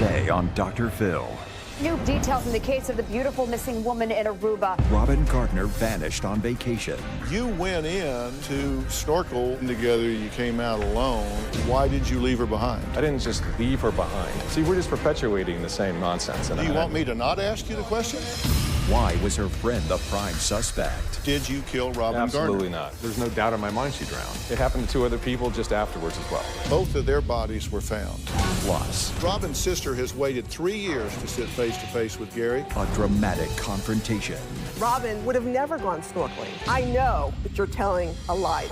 Today on Dr. Phil. New details in the case of the beautiful missing woman in Aruba. Robyn Gardner vanished on vacation. You went in to snorkel together, you came out alone. Why did you leave her behind? I didn't just leave her behind. See, we're just perpetuating the same nonsense. Do you want me to not ask you the question? Why was her friend the prime suspect? Did you kill Robyn Gardner? Absolutely not. There's no doubt in my mind she drowned. It happened to two other people just afterwards as well. Both of their bodies were found. Plus, Robyn's sister has waited 3 years to sit face-to-face with Gary. a dramatic confrontation. Robyn would have never gone snorkeling. I know that you're telling a lie.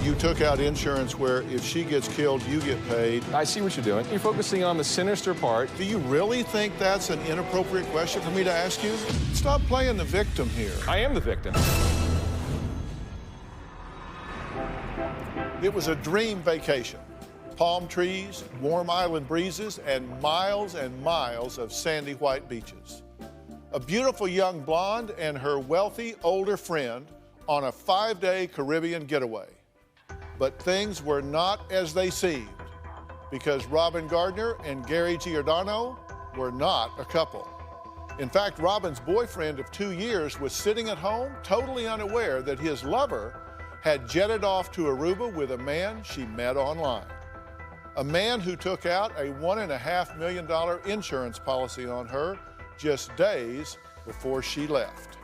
You took out insurance where if she gets killed, you get paid. I see what you're doing. You're focusing on the sinister part. Do you really think that's an inappropriate question for me to ask you? Stop playing the victim here. I am the victim. It was a dream vacation. Palm trees, warm island breezes, and miles of sandy white beaches. A beautiful young blonde and her wealthy older friend on a 5-day Caribbean getaway. But things were not as they seemed, because Robyn Gardner and Gary Giordano were not a couple. In fact, Robyn's boyfriend of 2 years was sitting at home, totally unaware that his lover had jetted off to Aruba with a man she met online. A man who took out a $1.5 million insurance policy on her just days before she left.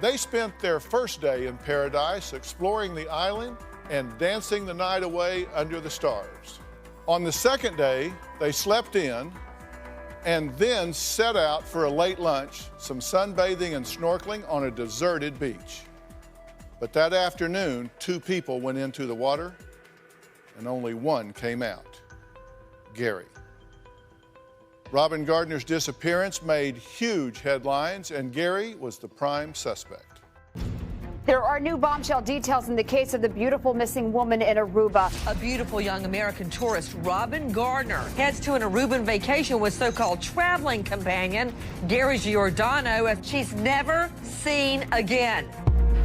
They spent their first day in paradise exploring the island and dancing the night away under the stars. On the second day, they slept in and then set out for a late lunch, some sunbathing and snorkeling on a deserted beach. But that afternoon, 2 people went into the water and only one came out, Gary. Robyn Gardner's disappearance made huge headlines, and Gary was the prime suspect. There are new bombshell details in the case of the beautiful missing woman in Aruba. A beautiful young American tourist, Robyn Gardner, heads to an Aruban vacation with so-called traveling companion, Gary Giordano, as she's never seen again.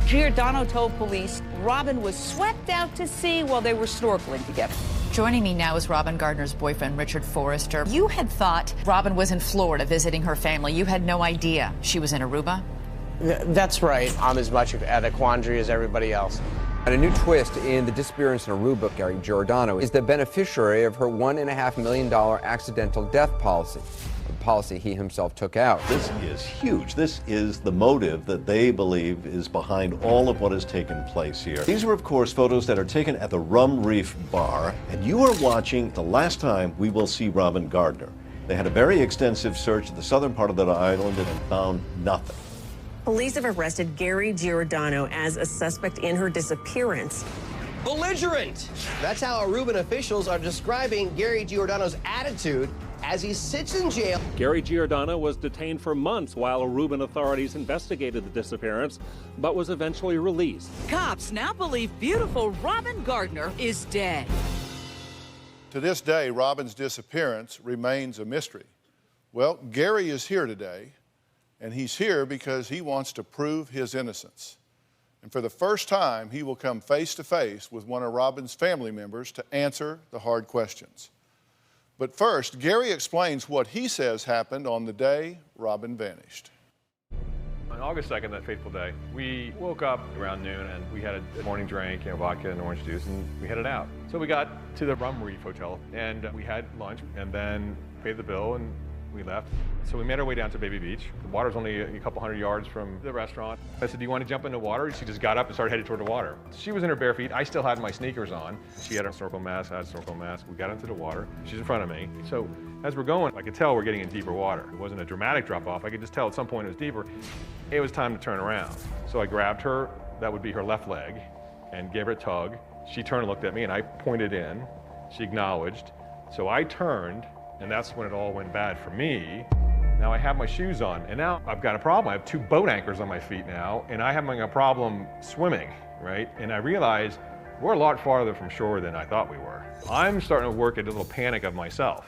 Giordano told police Robyn was swept out to sea while they were snorkeling together. Joining me now is Robyn Gardner's boyfriend, Richard Forrester. You had thought Robyn was in Florida visiting her family. You had no idea she was in Aruba? That's right. I'm as much at a quandary as everybody else. And a new twist in the Disappearance in Aruba, Gary Giordano is the beneficiary of her $1.5 million accidental death policy, the policy he himself took out. This is huge. This is the motive that they believe is behind all of what has taken place here. These were, of course, photos that are taken at the Rum Reef Bar, and you are watching the last time we will see Robyn Gardner. They had a very extensive search of the southern part of that island and found nothing. Police have arrested Gary Giordano as a suspect in her disappearance. Belligerent! That's how Aruban officials are describing Gary Giordano's attitude as he sits in jail. Gary Giordano was detained for months while Aruban authorities investigated the disappearance, but was eventually released. Cops now believe beautiful Robyn Gardner is dead. To this day, Robyn's disappearance remains a mystery. Well, Gary is here today, and he's here because he wants to prove his innocence. And for the first time, he will come face to face with one of Robyn's family members to answer the hard questions. But first, Gary explains what he says happened on the day Robyn vanished. On August 2nd, that fateful day, we woke up around noon and we had a morning drink, vodka and orange juice, and we headed out. So we got to the Rum Reef Hotel and we had lunch and then paid the bill and we left. So we made our way down to Baby Beach. The water's only a couple hundred yards from the restaurant. I said, do you want to jump in the water? She just got up and started headed toward the water. She was in her bare feet. I still had my sneakers on. She had a snorkel mask, I had a snorkel mask. We got into the water. She's in front of me. So as we're going, I could tell we're getting in deeper water. It wasn't a dramatic drop off. I could just tell at some point it was deeper. It was time to turn around. So I grabbed her, that would be her left leg, and gave her a tug. She turned and looked at me and I pointed in. She acknowledged. So I turned, and that's when it all went bad for me. Now I have my shoes on, and now I've got a problem. I have 2 boat anchors on my feet now, and I have a problem swimming, right? And I realized we're a lot farther from shore than I thought we were. I'm starting to work at a little panic of myself.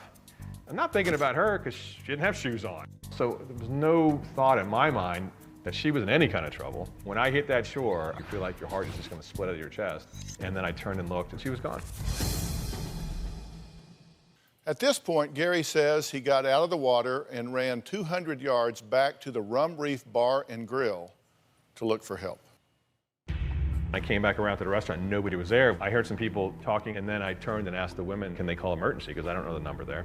I'm not thinking about her because she didn't have shoes on. So there was no thought in my mind that she was in any kind of trouble. When I hit that shore, you feel like your heart is just gonna split out of your chest. And then I turned and looked, and she was gone. At this point, Gary says he got out of the water and ran 200 yards back to the Rum Reef Bar and Grill to look for help. I came back around to the restaurant, nobody was there. I heard some people talking, and then I turned and asked the women, can they call emergency, because I don't know the number there.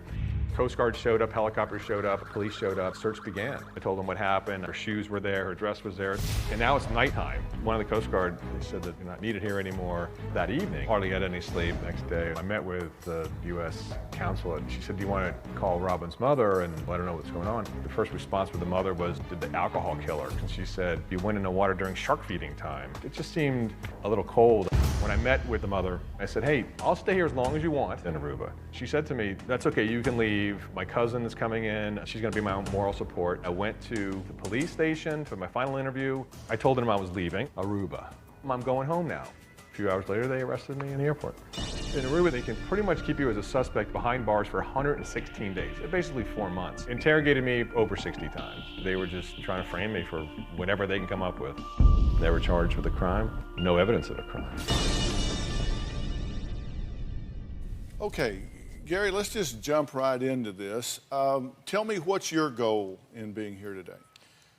Coast Guard showed up, helicopters showed up, police showed up, search began. I told them what happened, her shoes were there, her dress was there, and now it's nighttime. One of the Coast Guard, they said that you're not needed here anymore that evening. Hardly had any sleep. Next day, I met with the U.S. consulate. She said, do you want to call Robyn's mother and let her know what's going on? The first response from the mother was, did the alcohol kill her? And she said, you went in the water during shark feeding time. It just seemed a little cold. When I met with the mother, I said, hey, I'll stay here as long as you want in Aruba. She said to me, that's okay, you can leave. My cousin is coming in. She's gonna be my moral support. I went to the police station for my final interview. I told them I was leaving Aruba. I'm going home now. A few hours later, they arrested me in the airport. In Aruba, they can pretty much keep you as a suspect behind bars for 116 days, basically 4 months. Interrogated me over 60 times. They were just trying to frame me for whatever they can come up with. Never charged with a crime, no evidence of a crime. Okay, Gary, let's just jump right into this. Tell me, what's your goal in being here today?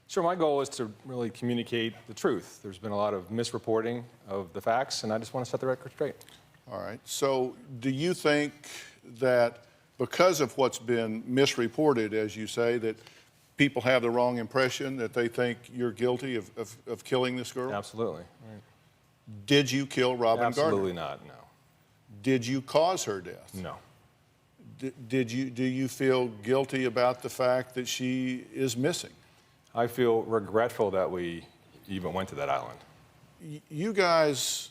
Sure, my goal is to really communicate the truth. There's been a lot of misreporting of the facts, and I just want to set the record straight. All right, so do you think that because of what's been misreported, as you say, that people have the wrong impression, that they think you're guilty of killing this girl? Absolutely. Right. Did you kill Robyn Gardner? Absolutely not, no. Did you cause her death? No. Do you feel guilty about the fact that she is missing? I feel regretful that we even went to that island. You guys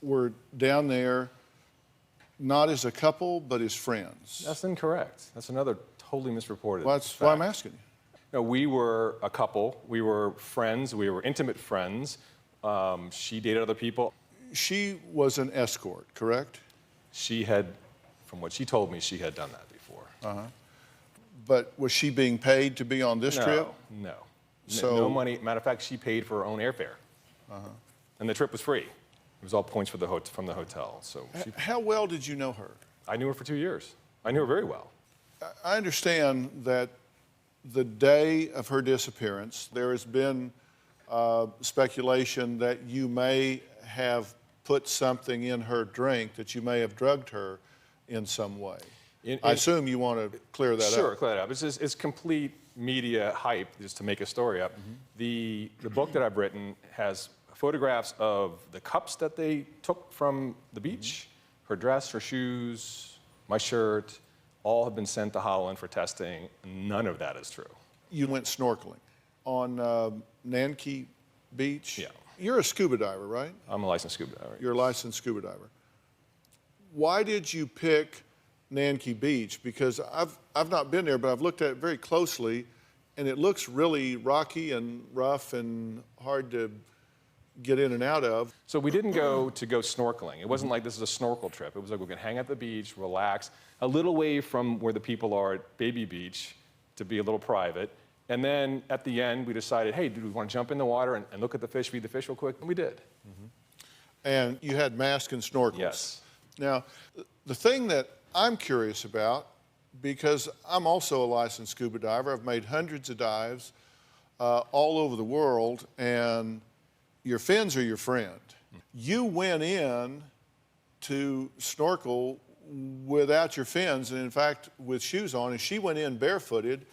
were down there not as a couple, but as friends. That's incorrect. That's another totally misreported Well, that's fact. why I'm asking you. No, we were a couple. We were friends. We were intimate friends. She dated other people. She was an escort, correct? She had, from what she told me, she had done that before. Uh-huh. But was she being paid to be on this trip? No. So, no money. Matter of fact, she paid for her own airfare. Uh-huh. And the trip was free. It was all points for from the hotel. So how well did you know her? I knew her for 2 years. I knew her very well. I understand that the day of her disappearance, there has been speculation that you may have put something in her drink, that you may have drugged her in some way. I assume you want to clear that up. Sure, clear that up. It's complete media hype just to make a story up. Mm-hmm. The book that I've written has photographs of the cups that they took from the beach, her dress, her shoes, my shirt, all have been sent to Holland for testing. None of that is true. You went snorkeling on Nanki Beach? Yeah. You're a scuba diver, right? I'm a licensed scuba diver. You're a licensed scuba diver. Why did you pick Nanki Beach? Because I've not been there, but I've looked at it very closely, and it looks really rocky and rough and hard to get in and out of. So we didn't go snorkeling. It wasn't like this is a snorkel trip. It was like we're gonna hang at the beach, relax, a little away from where the people are at Baby Beach to be a little private. And then at the end, we decided, hey, do we want to jump in the water and look at the fish, feed the fish real quick? And we did. Mm-hmm. And you had mask and snorkels. Yes. Now, the thing that I'm curious about, because I'm also a licensed scuba diver, I've made hundreds of dives all over the world, and your fins are your friend. You went in to snorkel without your fins, and in fact, with shoes on, and she went in barefooted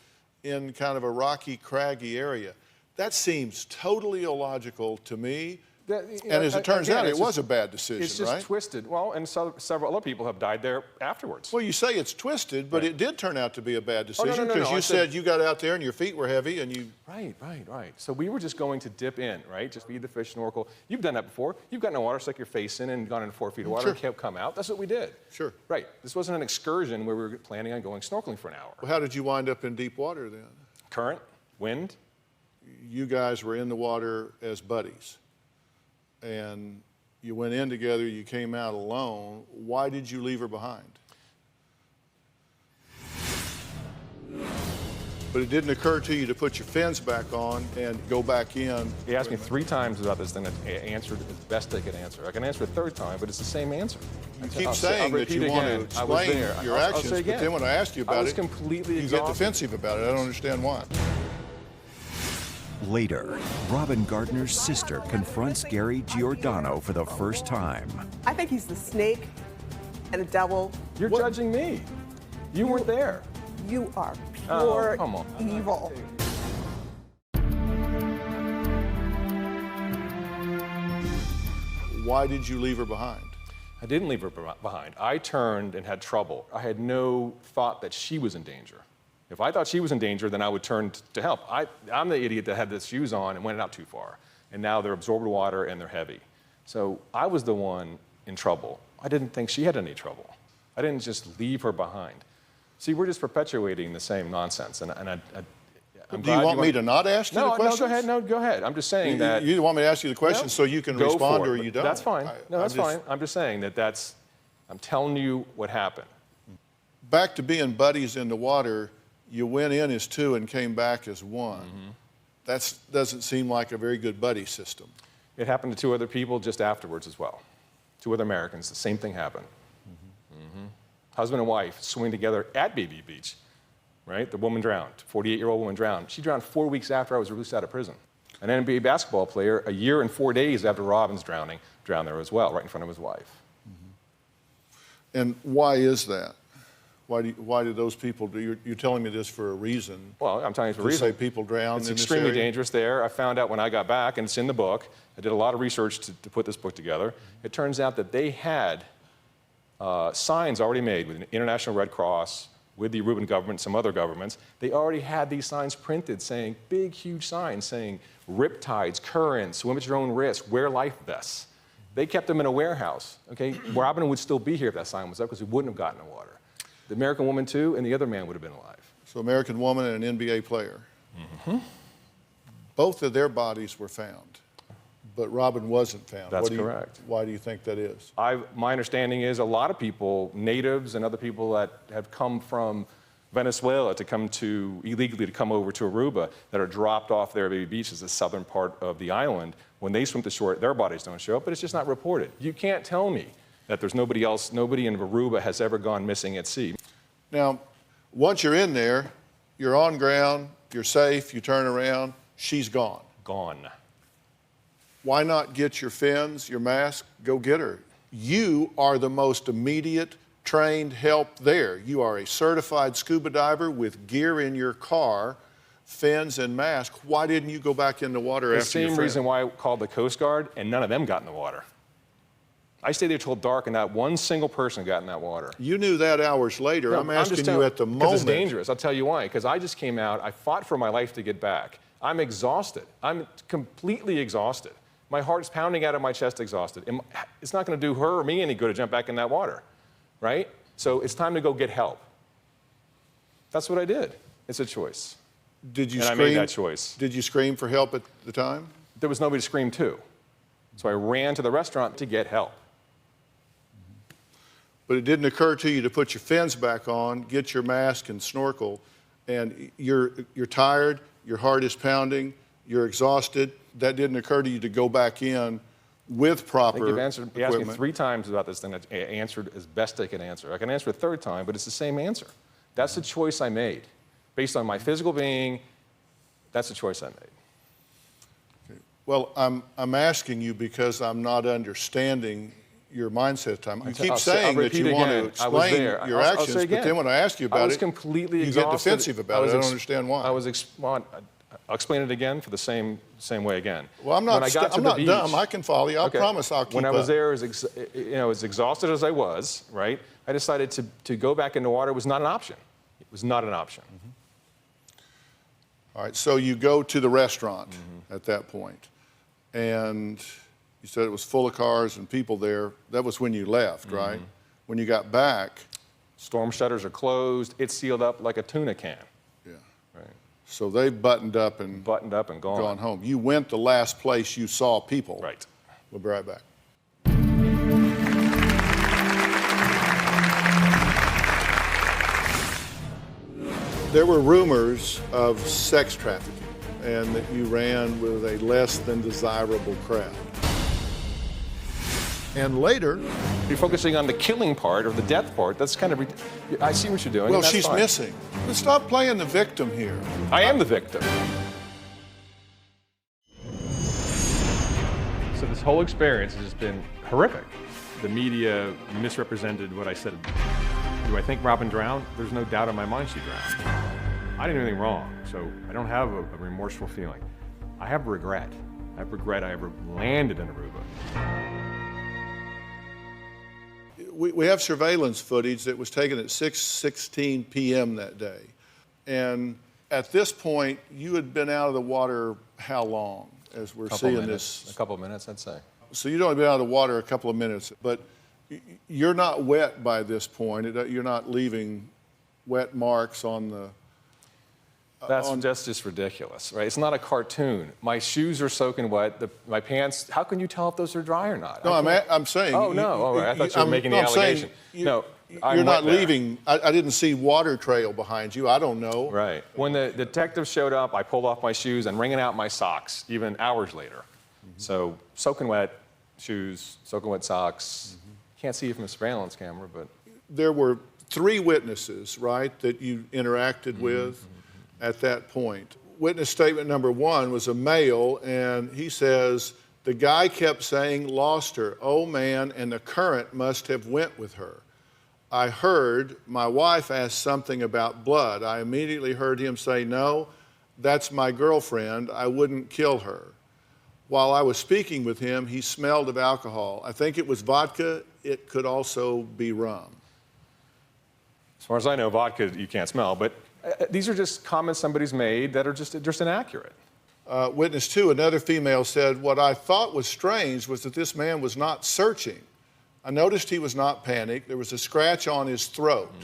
in kind of a rocky, craggy area. That seems totally illogical to me. And as it turns out, it was a bad decision, right? It's just twisted. Well, and several other people have died there afterwards. Well, you say it's twisted, but it did turn out to be a bad Oh, decision because you said you got out there and your feet were heavy and you... Right. So we were just going to dip in, right? Just feed the fish, snorkel. You've done that before. You've gotten in the water, stuck your face in and gone into 4 feet of water and come out. That's what we did. Sure. Right. This wasn't an excursion where we were planning on going snorkeling for an hour. Well, how did you wind up in deep water then? Current, wind. You guys were in the water as buddies. And you went in together, you came out alone. Why did you leave her behind? But it didn't occur to you to put your fins back on and go back in. He asked me 3 times about this thing. I answered as best I could answer. I can answer a 3rd time, but it's the same answer. You keep saying that you want to explain your actions, but then when I asked you about it, you get defensive about it. I don't understand why. Later, Robyn Gardner's sister confronts Gary Giordano for the first time. I think he's the snake and a devil. You're judging me. You weren't there. You are pure come on. evil. Why did you leave her behind? I didn't leave her behind. I turned and had trouble. I had no thought that she was in danger. If I thought she was in danger, then I would turn to help. I'm the idiot that had the shoes on and went out too far. And now they're absorbed water and they're heavy. So I was the one in trouble. I didn't think she had any trouble. I didn't just leave her behind. See, we're just perpetuating the same nonsense. And do you want me to not ask you the questions? No, go ahead. No, go ahead. I'm just saying that. You want me to ask you the questions so you can respond or you don't? That's fine. That's fine. I'm just saying I'm telling you what happened. Back to being buddies in the water, you went in as 2 and came back as 1. That doesn't seem like a very good buddy system. It happened to 2 other people just afterwards as well. 2 other Americans, the same thing happened. Husband and wife swimming together at Baby Beach, right? The woman drowned, 48-year-old woman drowned. She drowned 4 weeks after I was released out of prison. An NBA basketball player, a year and 4 days after Robyn's drowning, drowned there as well, right in front of his wife. And why is that? Why do those people do? You're telling me this for a reason. Well, I'm telling you for a reason. Say people drown It's in this extremely area? dangerous there. I found out when I got back, and it's in the book. I did a lot of research to put this book together. It turns out that they had signs already made with the International Red Cross, with the Aruban government, some other governments. They already had these signs printed saying, big, huge signs saying, riptides, currents, swim at your own risk, wear life vests. They kept them in a warehouse, okay? Robyn would still be here if that sign was up because he wouldn't have gotten in the water. The American woman too, and the other man would have been alive. So American woman and an NBA player. Both of their bodies were found, but Robyn wasn't found. That's correct. Why do you think that is? My understanding is a lot of people, natives and other people that have come from Venezuela to come to, illegally to come over to Aruba, that are dropped off there at Baby Beach, is the southern part of the island. When they swim to shore, their bodies don't show up, but it's just not reported. You can't tell me that there's nobody else, nobody in Aruba has ever gone missing at sea. Now, once you're in there, you're on ground, you're safe, you turn around, she's gone. Gone. Why not get your fins, your mask, go get her? You are the most immediate trained help there. You are a certified scuba diver with gear in your car, fins and mask. Why didn't you go back in the water after your friend? The same reason why I called the Coast Guard, and none of them got in the water. I stayed there till dark, and not one single person got in that water. You knew that hours later. No, I'm asking you at the moment. Because it's dangerous. I'll tell you why. Because I just came out. I fought for my life to get back. I'm exhausted. I'm completely exhausted. My heart's pounding out of my chest, exhausted. It's not going to do her or me any good to jump back in that water, right? So it's time to go get help. That's what I did. It's a choice. Did you and scream? I made that choice. Did you scream for help at the time? There was nobody to scream to. So I ran to the restaurant to get help. But it didn't occur to you to put your fins back on, get your mask and snorkel, and you're tired, your heart is pounding, you're exhausted. That didn't occur to you to go back in with proper equipment. You asked me 3 times about this thing. I answered as best I could answer. I can answer a 3rd time, but it's the same answer. That's the choice I made. Based on my physical being, that's the choice I made. Okay. Well, I'm asking you because I'm not understanding your mindset time. You keep saying that you want to explain your actions, but then when I ask you about it, completely you get defensive about it. I don't understand why. I'll explain it again for the same way again. Well, I'm not dumb. I can follow you. I promise I'll keep up. When I was there, as exhausted as I was, right, I decided to go back in the water was not an option. It was not an option. All right, so you go to the restaurant at that point, and you said it was full of cars and people there. That was when you left, right? When you got back. Storm shutters are closed. It's sealed up like a tuna can. Yeah. Right. So they've buttoned up and gone home. You went the last place you saw people. Right. We'll be right back. There were rumors of sex trafficking and that you ran with a less than desirable crowd. And later, you're focusing on the killing part or the death part. That's kind of, I see what you're doing. well, and that's she's fine. missing. Let's stop playing the victim here. I am the victim. So this whole experience has just been horrific. The media misrepresented what I said. Do I think Robyn drowned? There's no doubt in my mind she drowned. I didn't do anything wrong, so I don't have a remorseful feeling. I have regret. I have regret I ever landed in Aruba. We have surveillance footage that was taken at 6:16 p.m. that day. And at this point, you had been out of the water how long, as we're seeing this? A couple of minutes, I'd say. So you'd only been out of the water a couple of minutes, but you're not wet by this point. You're not leaving wet marks on the... That's just ridiculous, right? It's not a cartoon. My shoes are soaking wet. My pants, how can you tell if those are dry or not? No, I'm saying... Oh, no, all right. I thought you were making the allegation. No, you're not leaving. I didn't see water trail behind you. I don't know. Right. When the detective showed up, I pulled off my shoes and wringing out my socks, even hours later. So soaking wet shoes, soaking wet socks. Can't see it from a surveillance camera, but... There were 3 witnesses, right, that you interacted with at that point. Witness statement number 1 was a male, and he says, the guy kept saying, lost her, oh man, and the current must have went with her. I heard my wife ask something about blood. I immediately heard him say, no, that's my girlfriend, I wouldn't kill her. While I was speaking with him, he smelled of alcohol. I think it was vodka, it could also be rum. As far as I know, vodka you can't smell, but these are just comments somebody's made that are just inaccurate. Witness 2, another female said, what I thought was strange was that this man was not searching. I noticed he was not panicked. There was a scratch on his throat.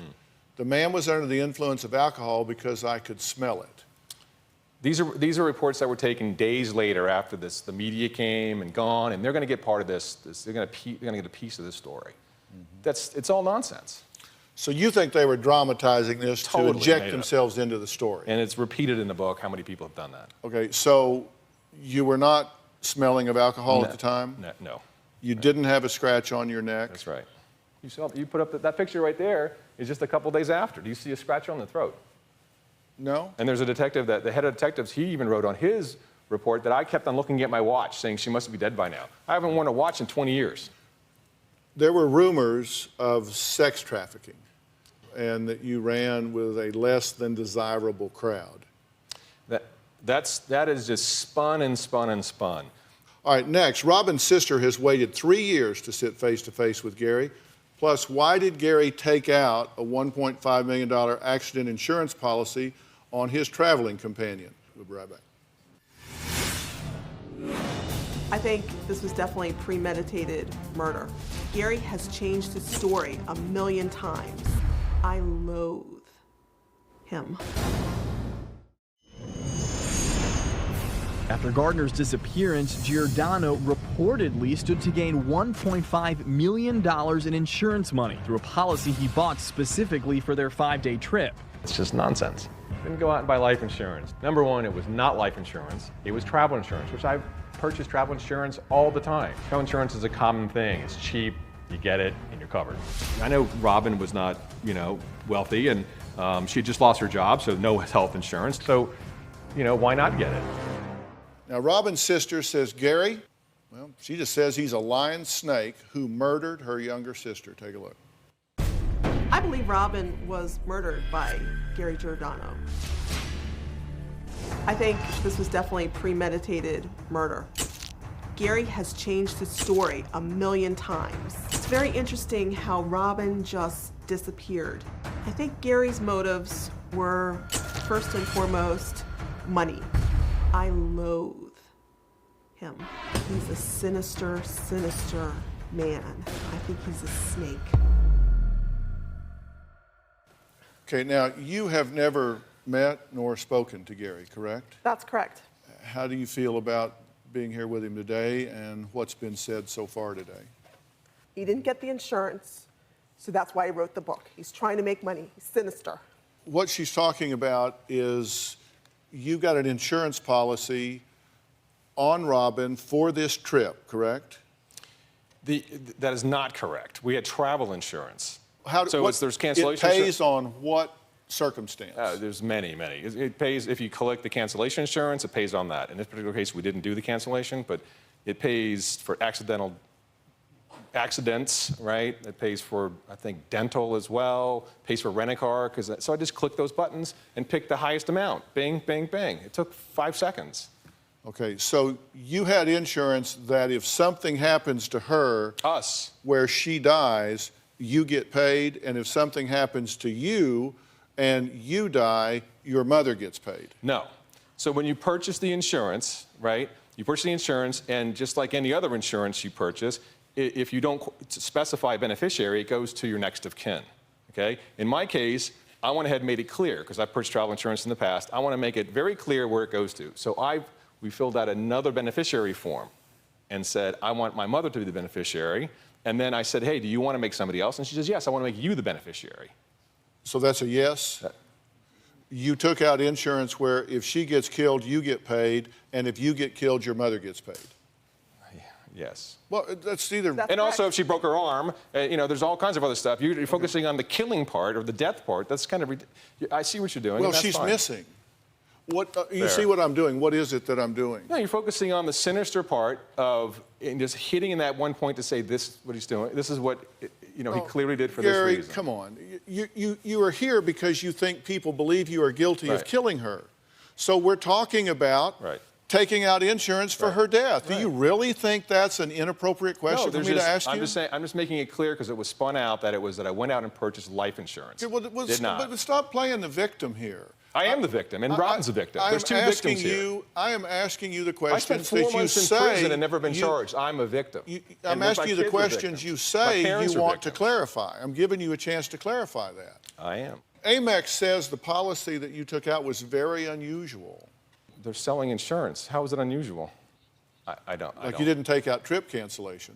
The man was under the influence of alcohol because I could smell it. These are reports that were taken days later after this. The media came and gone, and they're going to get part of this. They're going to get a piece of this story. It's all nonsense. So you think they were dramatizing this to inject themselves into the story? And it's repeated in the book how many people have done that. Okay, so you were not smelling of alcohol at the time? No. You didn't have a scratch on your neck? That's right. You put up that picture right there is just a couple days after. Do you see a scratch on the throat? No. And there's a detective, the head of detectives, he even wrote on his report that I kept on looking at my watch saying she must be dead by now. I haven't worn a watch in 20 years. There were rumors of sex trafficking and that you ran with a less than desirable crowd. That is just spun and spun and spun. All right, next, Robyn's sister has waited 3 years to sit face-to-face with Gary. Plus, why did Gary take out a $1.5 million accident insurance policy on his traveling companion? We'll be right back. I think this was definitely premeditated murder. Gary has changed his story 1,000,000 times. I loathe him. After Gardner's disappearance, Giordano reportedly stood to gain $1.5 million in insurance money through a policy he bought specifically for their 5-day trip. It's just nonsense. Didn't go out and buy life insurance. Number one, it was not life insurance. It was travel insurance, which I purchase travel insurance all the time. Travel insurance is a common thing. It's cheap, you get it, and you're covered. I know Robyn was not, wealthy, and she had just lost her job, so no health insurance. So, why not get it? Now, Robyn's sister says, Gary, well, she just says he's a lying snake who murdered her younger sister. Take a look. I believe Robyn was murdered by Gary Giordano. I think this was definitely premeditated murder. Gary has changed his story 1,000,000 times. It's very interesting how Robyn just disappeared. I think Gary's motives were, first and foremost, money. I loathe him. He's a sinister, sinister man. I think he's a snake. Okay, now you have never met nor spoken to Gary, correct? That's correct. How do you feel about being here with him today and what's been said so far today? He didn't get the insurance, so that's why he wrote the book. He's trying to make money. He's sinister. What she's talking about is you got an insurance policy on Robyn for this trip, correct? That is not correct. We had travel insurance. There's cancellation It pays on what circumstance? There's many. It pays, if you collect the cancellation insurance, it pays on that. In this particular case, we didn't do the cancellation, but it pays for accidents, right? It pays for, I think, dental as well, pays for rent-a-car. So I just clicked those buttons and picked the highest amount. Bing, bing, bing. It took 5 seconds. Okay, so you had insurance that if something happens to her, where she dies, you get paid, and if something happens to you and you die, your mother gets paid. No. So when you purchase the insurance, right, you purchase the insurance, and just like any other insurance you purchase, if you don't specify a beneficiary, it goes to your next of kin, okay? In my case, I went ahead and made it clear, because I've purchased travel insurance in the past. I want to make it very clear where it goes to. So we filled out another beneficiary form and said, I want my mother to be the beneficiary. And then I said, hey, do you want to make somebody else? And she says, yes, I want to make you the beneficiary. So that's a yes? You took out insurance where if she gets killed, you get paid, and if you get killed, your mother gets paid? Yes. Well, that's either... And also, if she broke her arm, there's all kinds of other stuff. You're focusing on the killing part or the death part. That's kind of... I see what you're doing. Well, that's she's fine. missing. You see what I'm doing? What is it that I'm doing? No, you're focusing on the sinister part of just hitting in that one point to say this is what he's doing. This is what he clearly did for Gary, this reason. come on. You are here because you think people believe you are guilty of killing her. So we're talking about taking out insurance for her death. Do you really think that's an inappropriate question for me to ask you? I'm just making it clear because it was spun out that I went out and purchased life insurance. Did not. But stop playing the victim here. I am the victim, and Robyn's the victim. There's two victims here. I am asking you the questions I spent 4 months in prison and never been charged. I'm a victim. I'm asking you the questions you say you want to clarify. I'm giving you a chance to clarify that. I am. Amex says the policy that you took out was very unusual. They're selling insurance. How is it unusual? I don't. You didn't take out trip cancellation.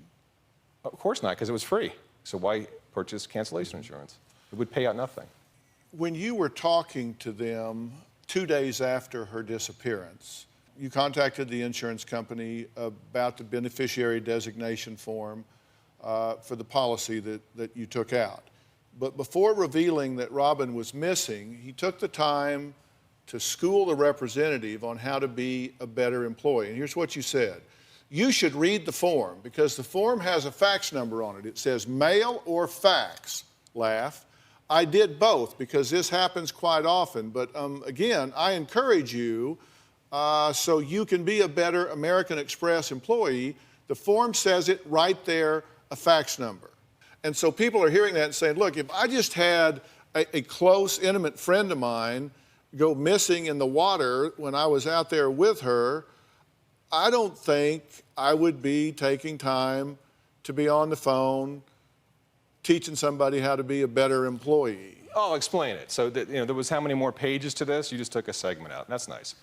Of course not, because it was free. So why purchase cancellation insurance? It would pay out nothing. When you were talking to them 2 days after her disappearance, you contacted the insurance company about the beneficiary designation form for the policy that you took out. But before revealing that Robyn was missing, he took the time to school the representative on how to be a better employee. And here's what you said. You should read the form because the form has a fax number on it. It says mail or fax. Laugh. I did both because this happens quite often. But again, I encourage you so you can be a better American Express employee. The form says it right there, a fax number. And so people are hearing that and saying, look, if I just had a close, intimate friend of mine go missing in the water when I was out there with her, I don't think I would be taking time to be on the phone teaching somebody how to be a better employee. I'll explain it. So there was how many more pages to this? You just took a segment out. That's nice.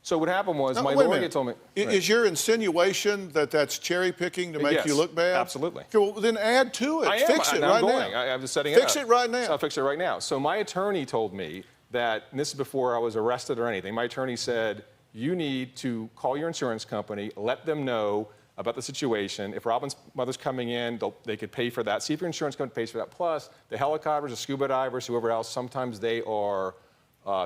So what happened was my lawyer told me... Is your insinuation that that's cherry picking to make you look bad? Absolutely. Okay, well, then add to it. Fix it right now. I was setting it up. Fix it right now. So I'll fix it right now. So my attorney told me that, and this is before I was arrested or anything, my attorney said, you need to call your insurance company, let them know about the situation. If Robyn's mother's coming in, they could pay for that. See if your insurance company pays for that. Plus, the helicopters, the scuba divers, whoever else, sometimes they are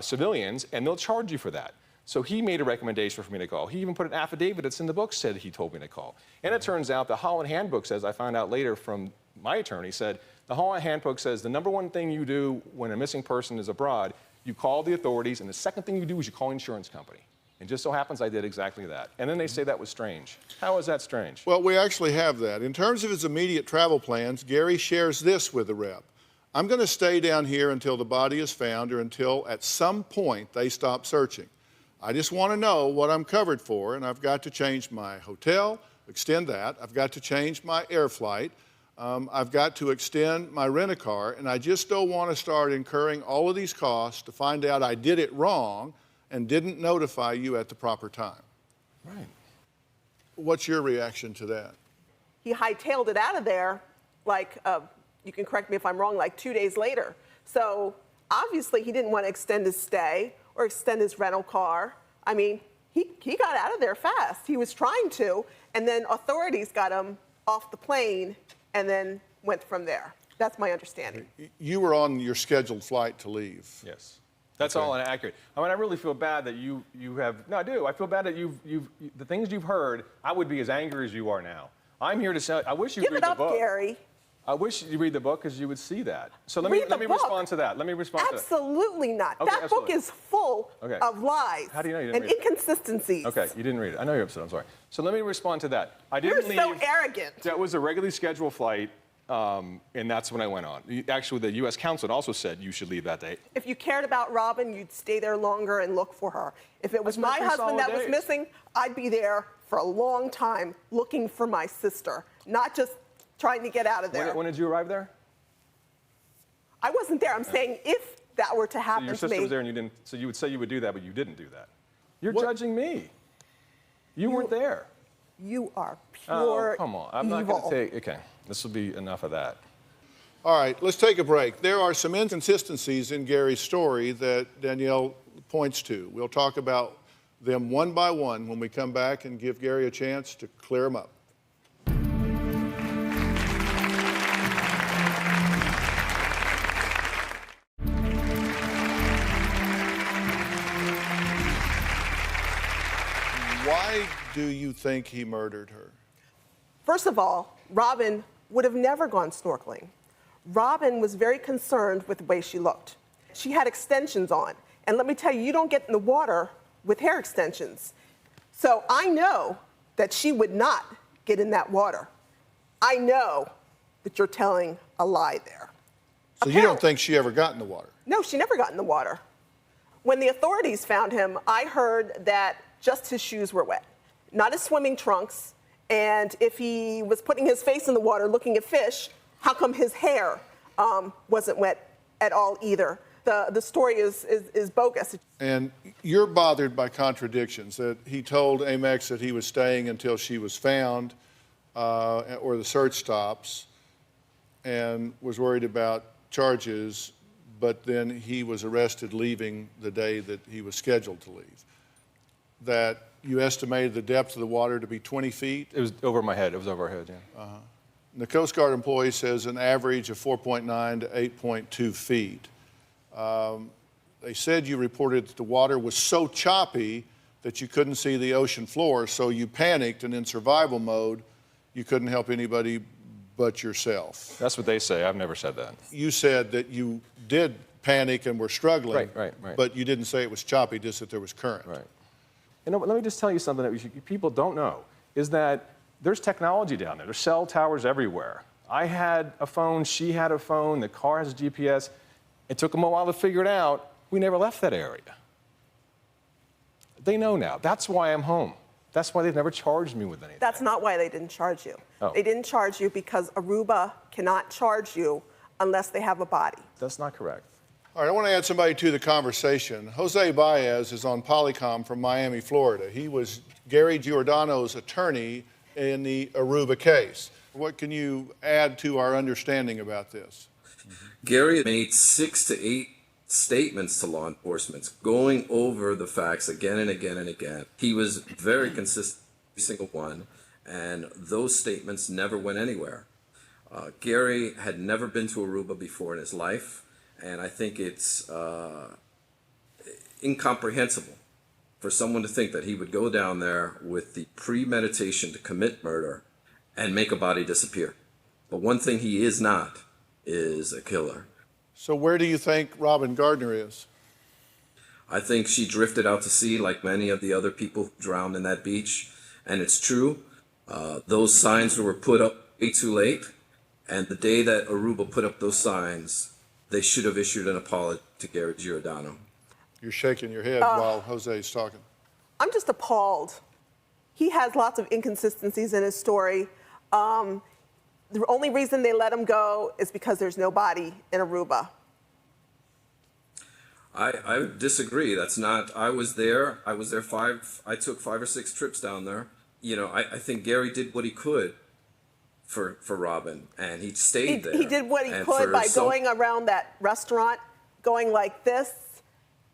civilians, and they'll charge you for that. So he made a recommendation for me to call. He even put an affidavit that's in the book said he told me to call. And it turns out the Holland Handbook says, I found out later from my attorney, said, the Holland Handbook says the #1 thing you do when a missing person is abroad, you call the authorities, and the second thing you do is you call an insurance company. And just so happens I did exactly that. And then they say that was strange. How is that strange? Well, we actually have that. In terms of his immediate travel plans, Gary shares this with the rep. I'm going to stay down here until the body is found or until at some point they stop searching. I just want to know what I'm covered for, and I've got to change my hotel, extend that. I've got to change my air flight. I've got to extend my rent-a-car, and I just don't want to start incurring all of these costs to find out I did it wrong and didn't notify you at the proper time. Right. What's your reaction to that? He hightailed it out of there, like, you can correct me if I'm wrong, like 2 days later. So Obviously, he didn't want to extend his stay or extend his rental car. I mean, he got out of there fast. He was trying to, and then authorities got him off the plane and then went from there. That's my understanding. You were on your scheduled flight to leave. Yes. That's all inaccurate. I mean, I really feel bad that you have, no, I do. I feel bad that the things you've heard, I would be as angry as you are now. I'm here to say, I wish you'd read the book. Give it up, Gary. I wish you read the book because you would see that. So let me respond to that. Let me respond to that. Absolutely not. Okay, that book is full of lies How do you know you didn't and read it? inconsistencies. Okay, you didn't read it. I know you're upset. I'm sorry. So let me respond to that. I didn't leave. You're so arrogant. That was a regularly scheduled flight, and that's when I went on. Actually, the U.S. Consulate also said you should leave that day. If you cared about Robyn, you'd stay there longer and look for her. If it was my husband that was missing, I'd be there for a long time looking for my sister, not just trying to get out of there. When did you arrive there? I wasn't there. I'm saying if that were to happen So your sister was there and you didn't, so you would say you would do that, but you didn't do that. You're judging me. You weren't there. You are pure come on. I'm not going to take, okay, this will be enough of that. All right, let's take a break. There are some inconsistencies in Gary's story that Danielle points to. We'll talk about them one by one when we come back and give Gary a chance to clear them up. Why do you think he murdered her? First of all, Robyn would have never gone snorkeling. Robyn was very concerned with the way she looked. She had extensions on. And let me tell you, you don't get in the water with hair extensions. So I know that she would not get in that water. I know that you're telling a lie there. So you don't think she ever got in the water? No, she never got in the water. When the authorities found him, I heard that just his shoes were wet, not his swimming trunks. And if he was putting his face in the water looking at fish, how come his hair wasn't wet at all either? The story is bogus. And you're bothered by contradictions, that he told Amex that he was staying until she was found or the search stops, and was worried about charges, but then he was arrested leaving the day that he was scheduled to leave. That you estimated the depth of the water to be 20 feet? It was over my head. It was over our head, yeah. The Coast Guard employee says an average of 4.9 to 8.2 feet. They said you reported that the water was so choppy that you couldn't see the ocean floor, so you panicked, and in survival mode, you couldn't help anybody but yourself. That's what they say. I've never said that. You said that you did panic and were struggling, right. But you didn't say it was choppy, just that there was current. Right. You know, let me just tell you something that people don't know, is that there's technology down there. There's cell towers everywhere. I had a phone, she had a phone, the car has a GPS. It took them a while to figure it out. We never left that area. They know now. That's why I'm home. That's why they've never charged me with anything. That's not why they didn't charge you. Oh. They didn't charge you because Aruba cannot charge you unless they have a body. That's not correct. All right, I want to add somebody to the conversation. Jose Baez is on Polycom from Miami, Florida. He was Gary Giordano's attorney in the Aruba case. What can you add to our understanding about this? Gary made 6 to 8 statements to law enforcement, going over the facts again and again and again. He was very consistent, every single one, and those statements never went anywhere. Gary had never been to Aruba before in his life, and I think it's incomprehensible for someone to think that he would go down there with the premeditation to commit murder and make a body disappear. But one thing he is not is a killer. So where do you think Robyn Gardner is? I think she drifted out to sea like many of the other people who drowned in that beach. And it's true, those signs were put up way too late. And the day that Aruba put up those signs, they should have issued an apology to Gary Giordano. You're shaking your head while Jose's talking. I'm just appalled. He has lots of inconsistencies in his story. The only reason they let him go is because there's no body in Aruba. I disagree. That's not, I was there I took 5 or 6 trips down there. You know, I think Gary did what he could for Robyn, and he stayed there. He did what he could by going around that restaurant going like this,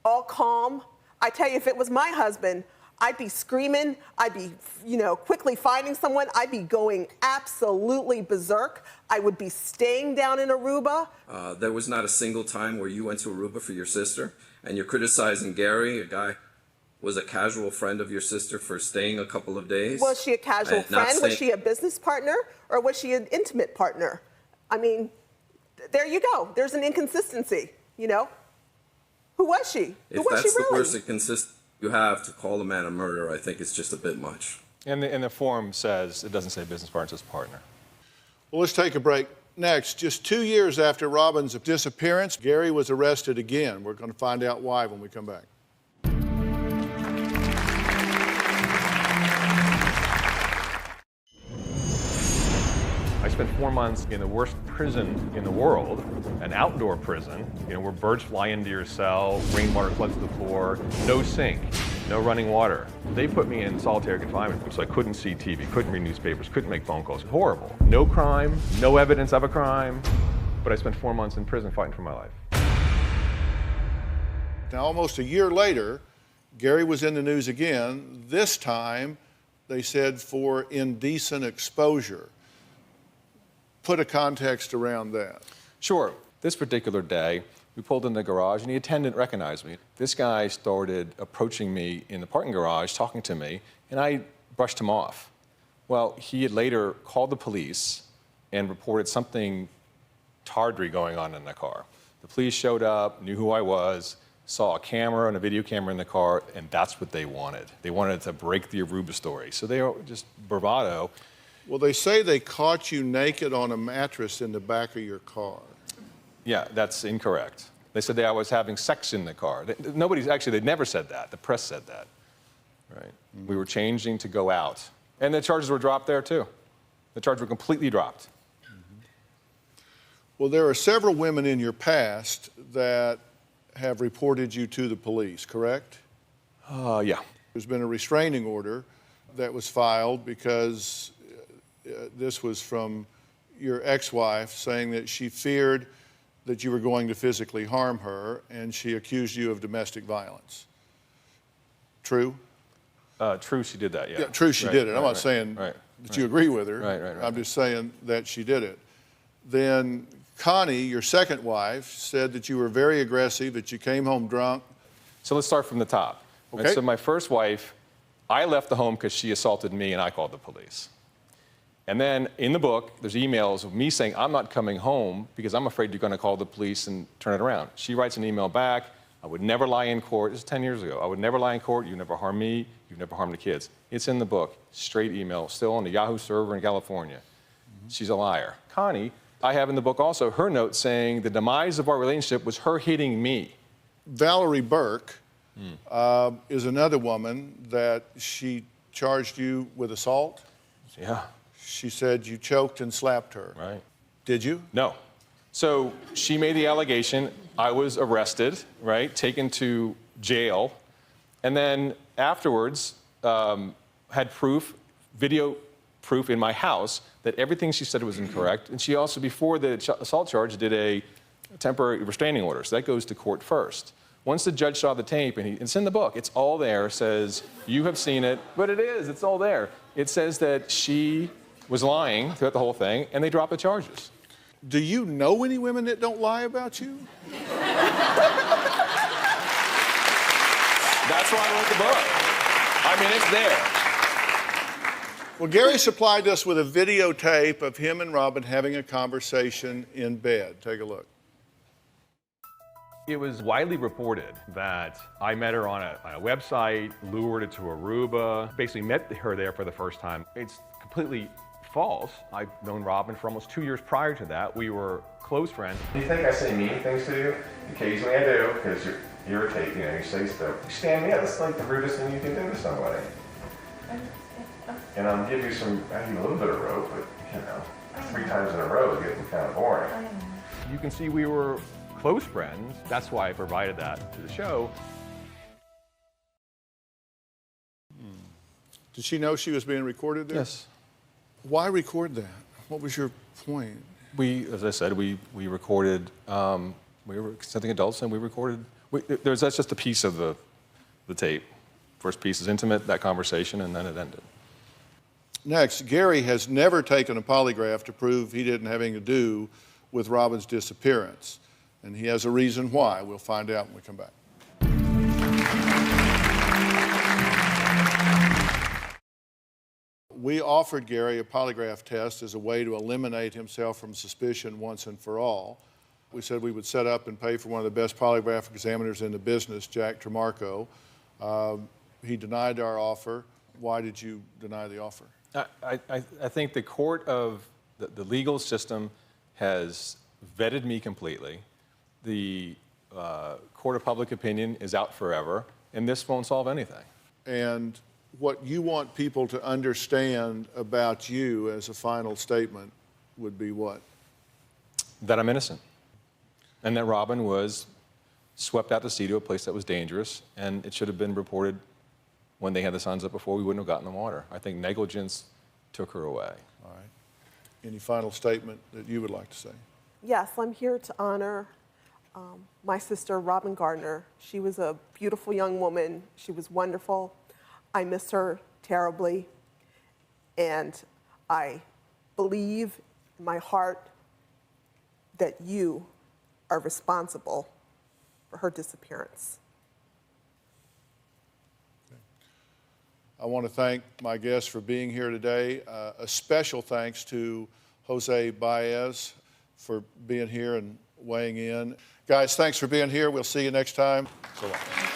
all calm. I tell you, if it was my husband, I'd be screaming, I'd be, quickly finding someone, I'd be going absolutely berserk. I would be staying down in Aruba. There was not a single time where you went to Aruba for your sister, and you're criticizing Gary, a guy who was a casual friend of your sister, for staying a couple of days. Was she a casual friend? Was she a business partner? Or was she an intimate partner? I mean, there you go. There's an inconsistency, Who was she? If that's the worst inconsistency you have to call a man a murderer, I think it's just a bit much. And the form says, it doesn't say business partner, it says partner. Well, let's take a break. Next, just 2 years after Robyn's disappearance, Gary was arrested again. We're going to find out why when we come back. I spent 4 months in the worst prison in the world, an outdoor prison, where birds fly into your cell, rainwater floods the floor, no sink, no running water. They put me in solitary confinement, so I couldn't see TV, couldn't read newspapers, couldn't make phone calls. Horrible. No crime, no evidence of a crime, but I spent 4 months in prison fighting for my life. Now, almost a year later, Gary was in the news again. This time, they said for indecent exposure. Put a context around that. Sure. This particular day, we pulled in the garage, and the attendant recognized me. This guy started approaching me in the parking garage, talking to me, and I brushed him off. Well, he had later called the police and reported something tawdry going on in the car. The police showed up, knew who I was, saw a camera and a video camera in the car, and that's what they wanted. They wanted to break the Aruba story. So they were just bravado. Well, they say they caught you naked on a mattress in the back of your car. Yeah, that's incorrect. They said that I was having sex in the car. They never said that. The press said that, right? Mm-hmm. We were changing to go out. And the charges were dropped there, too. The charges were completely dropped. Mm-hmm. Well, there are several women in your past that have reported you to the police, correct? Yeah. There's been a restraining order that was filed because this was from your ex-wife saying that she feared that you were going to physically harm her, and she accused you of domestic violence. True? True, she did that, yeah. Yeah, true, she did it. I'm not right, saying that you agree with her. Right. I'm just saying that she did it. Then Connie, your second wife, said that you were very aggressive, that you came home drunk. So let's start from the top. Okay. Right, so my first wife, I left the home because she assaulted me, and I called the police. And then in the book, there's emails of me saying, I'm not coming home because I'm afraid you're going to call the police and turn it around. She writes an email back, I would never lie in court. This is 10 years ago. I would never lie in court. You never harm me. You've never harmed the kids. It's in the book. Straight email, still on the Yahoo server in California. Mm-hmm. She's a liar. Connie, I have in the book also her note saying the demise of our relationship was her hitting me. Valerie Burke is another woman that she charged you with assault. Yeah. She said you choked and slapped her. Right. Did you? No. So she made the allegation. I was arrested, right, taken to jail, and then afterwards had proof, video proof in my house that everything she said was incorrect. And she also, before the assault charge, did a temporary restraining order. So that goes to court first. Once the judge saw the tape, and it's in the book, it's all there, says, you have seen it, but it is, it's all there. It says that she was lying throughout the whole thing, and they dropped the charges. Do you know any women that don't lie about you? That's why I wrote the book. I mean, it's there. Well, Gary supplied us with a videotape of him and Robyn having a conversation in bed. Take a look. It was widely reported that I met her on a website, lured her to Aruba, basically met her there for the first time. It's completely false. I've known Robyn for almost 2 years prior to that. We were close friends. Do you think I say mean things to you? Occasionally I do, because you're irritating, you say stuff. You stand me up, that's like the rudest thing you can do to somebody. And I'll give you a little bit of rope, but 3 times in a row is getting kind of boring. You can see we were close friends. That's why I provided that to the show. Did she know she was being recorded there? Yes. Why record that? What was your point? As I said, we recorded We were consenting adults, and we recorded. That's just a piece of the tape. First piece is intimate, that conversation, and then it ended. Next, Gary has never taken a polygraph to prove he didn't have anything to do with Robyn's disappearance. And he has a reason why. We'll find out when we come back. We offered Gary a polygraph test as a way to eliminate himself from suspicion once and for all. We said we would set up and pay for one of the best polygraph examiners in the business, Jack Tremarco. He denied our offer. Why did you deny the offer? I think the court of the legal system has vetted me completely. The court of public opinion is out forever, and this won't solve anything. And what you want people to understand about you as a final statement would be what? That I'm innocent, and that Robyn was swept out to sea to a place that was dangerous, and it should have been reported when they had the signs up before. We wouldn't have gotten in the water. I think negligence took her away. All right. Any final statement that you would like to say? Yes, I'm here to honor my sister, Robyn Gardner. She was a beautiful young woman. She was wonderful. I miss her terribly. And I believe in my heart that you are responsible for her disappearance. I want to thank my guests for being here today. A special thanks to Jose Baez for being here and weighing in. Guys, thanks for being here. We'll see you next time. So long.